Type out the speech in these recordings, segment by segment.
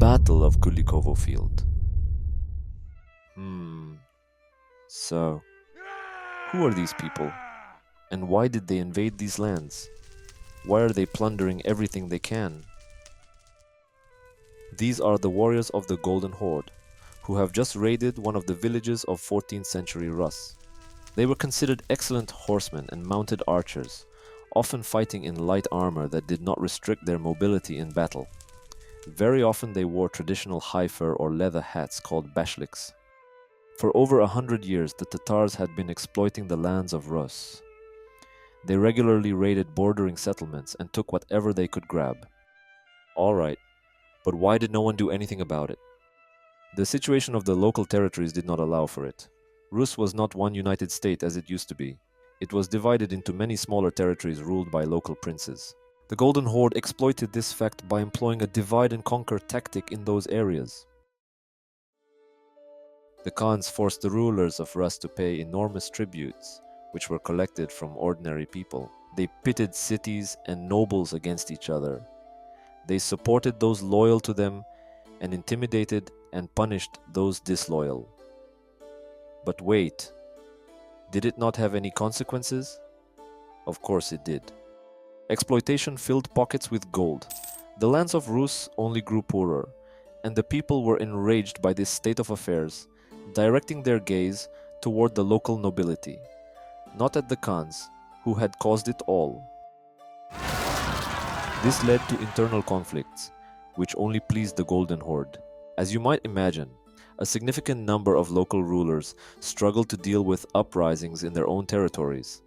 Battle of Kulikovo Field. So, who are these people? And why did they invade these lands? Why are they plundering everything they can? These are the warriors of the Golden Horde, who have just raided one of the villages of 14th century Rus. They were considered excellent horsemen and mounted archers, often fighting in light armor that did not restrict their mobility in battle. Very often they wore traditional high fur or leather hats called bashliks. For over 100 years, the Tatars had been exploiting the lands of Rus. They regularly raided bordering settlements and took whatever they could grab. Alright, but why did no one do anything about it? The situation of the local territories did not allow for it. Rus was not one united state as it used to be. It was divided into many smaller territories ruled by local princes. The Golden Horde exploited this fact by employing a divide-and-conquer tactic in those areas. The Khans forced the rulers of Rus to pay enormous tributes, which were collected from ordinary people. They pitted cities and nobles against each other. They supported those loyal to them and intimidated and punished those disloyal. But wait, did it not have any consequences? Of course it did. Exploitation filled pockets with gold. The lands of Rus only grew poorer, and the people were enraged by this state of affairs, directing their gaze toward the local nobility, not at the Khans, who had caused it all. This led to internal conflicts, which only pleased the Golden Horde. As you might imagine, a significant number of local rulers struggled to deal with uprisings in their own territories.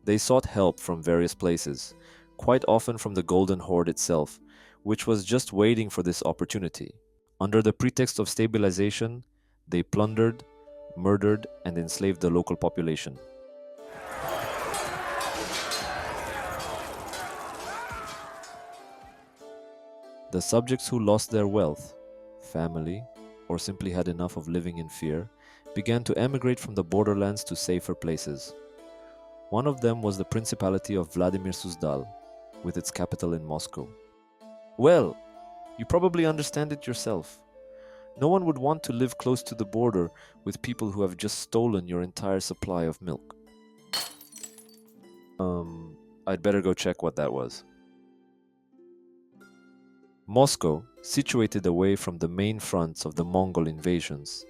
They sought help from various places, quite often from the Golden Horde itself, which was just waiting for this opportunity. Under the pretext of stabilization, they plundered, murdered, and enslaved the local population. The subjects who lost their wealth, family, or simply had enough of living in fear, began to emigrate from the borderlands to safer places. One of them was the Principality of Vladimir Suzdal, with its capital in Moscow. Well, you probably understand it yourself. No one would want to live close to the border with people who have just stolen your entire supply of milk. I'd better go check what that was. Moscow, situated away from the main fronts of the Mongol invasions,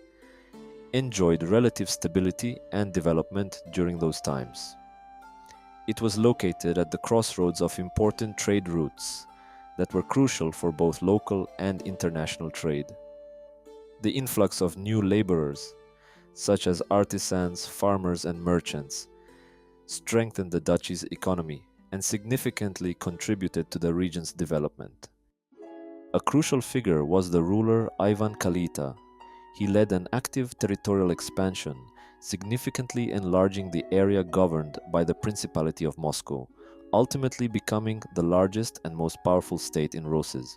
enjoyed relative stability and development during those times. It was located at the crossroads of important trade routes that were crucial for both local and international trade. The influx of new laborers, such as artisans, farmers, and merchants, strengthened the duchy's economy and significantly contributed to the region's development. A crucial figure was the ruler Ivan Kalita. He led an active territorial expansion, significantly enlarging the area governed by the Principality of Moscow, ultimately becoming the largest and most powerful state in Roses.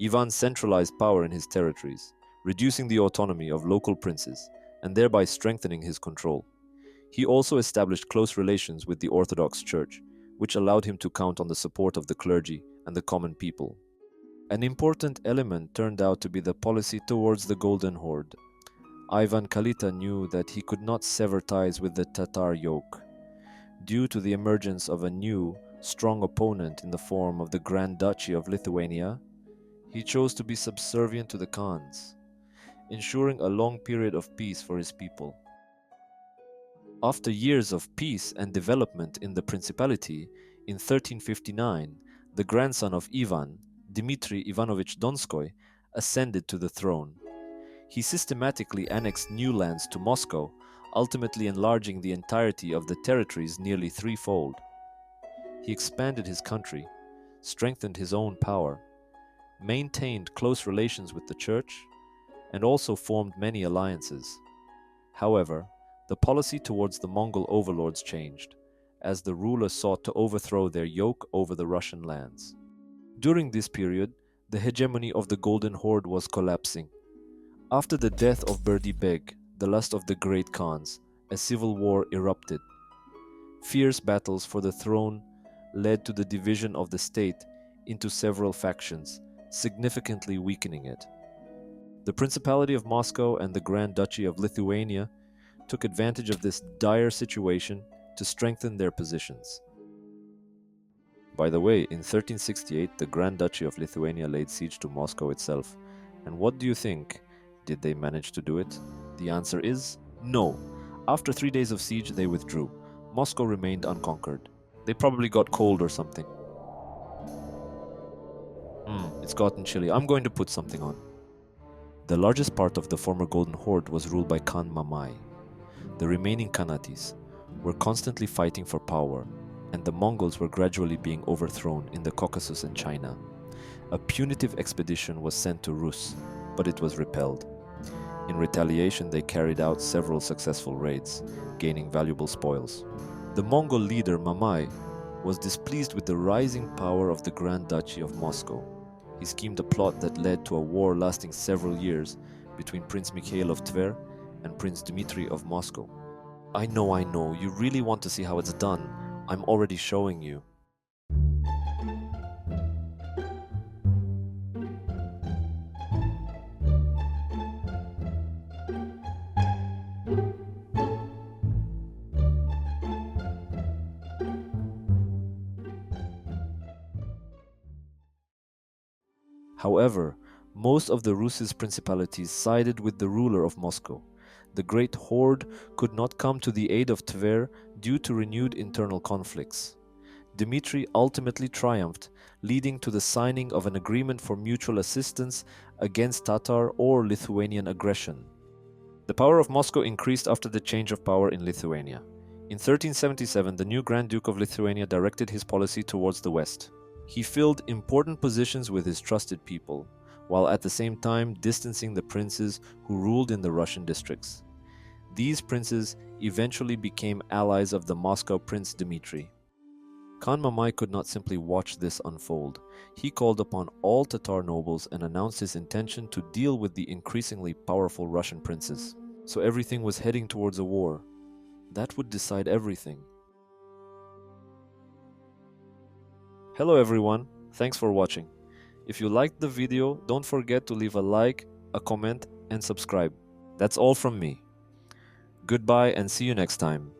Ivan centralized power in his territories, reducing the autonomy of local princes and thereby strengthening his control. He also established close relations with the Orthodox Church, which allowed him to count on the support of the clergy and the common people. An important element turned out to be the policy towards the Golden Horde. Ivan Kalita knew that he could not sever ties with the Tatar yoke. Due to the emergence of a new, strong opponent in the form of the Grand Duchy of Lithuania, he chose to be subservient to the Khans, ensuring a long period of peace for his people. After years of peace and development in the Principality, in 1359, the grandson of Ivan, Dmitry Ivanovich Donskoy, ascended to the throne. He systematically annexed new lands to Moscow, ultimately enlarging the entirety of the territories nearly threefold. He expanded his country, strengthened his own power, maintained close relations with the church, and also formed many alliances. However, the policy towards the Mongol overlords changed, as the ruler sought to overthrow their yoke over the Russian lands. During this period, the hegemony of the Golden Horde was collapsing. After the death of Berdi Beg, the last of the great Khans, a civil war erupted. Fierce battles for the throne led to the division of the state into several factions significantly weakening it. The Principality of Moscow and the Grand Duchy of Lithuania took advantage of this dire situation to strengthen their positions. By the way, in 1368, the Grand Duchy of Lithuania laid siege to Moscow itself. And what do you think? Did they manage to do it? The answer is no. After 3 days of siege, they withdrew. Moscow remained unconquered. They probably got cold or something. It's gotten chilly. I'm going to put something on. The largest part of the former Golden Horde was ruled by Khan Mamai. The remaining Khanates were constantly fighting for power, and the Mongols were gradually being overthrown in the Caucasus and China. A punitive expedition was sent to Rus, but it was repelled. In retaliation, they carried out several successful raids, gaining valuable spoils. The Mongol leader Mamai was displeased with the rising power of the Grand Duchy of Moscow. He schemed a plot that led to a war lasting several years between Prince Mikhail of Tver and Prince Dmitry of Moscow. I know, you really want to see how it's done. I'm already showing you. However, most of the Rus' principalities sided with the ruler of Moscow. The Great Horde could not come to the aid of Tver due to renewed internal conflicts. Dmitry ultimately triumphed, leading to the signing of an agreement for mutual assistance against Tatar or Lithuanian aggression. The power of Moscow increased after the change of power in Lithuania. In 1377, the new Grand Duke of Lithuania directed his policy towards the west. He filled important positions with his trusted people, while at the same time distancing the princes who ruled in the Russian districts. These princes eventually became allies of the Moscow Prince Dmitry. Khan Mamai could not simply watch this unfold. He called upon all Tatar nobles and announced his intention to deal with the increasingly powerful Russian princes. So everything was heading towards a war. That would decide everything. Hello everyone, thanks for watching. If you liked the video, don't forget to leave a like, a comment, and subscribe. That's all from me. Goodbye and see you next time.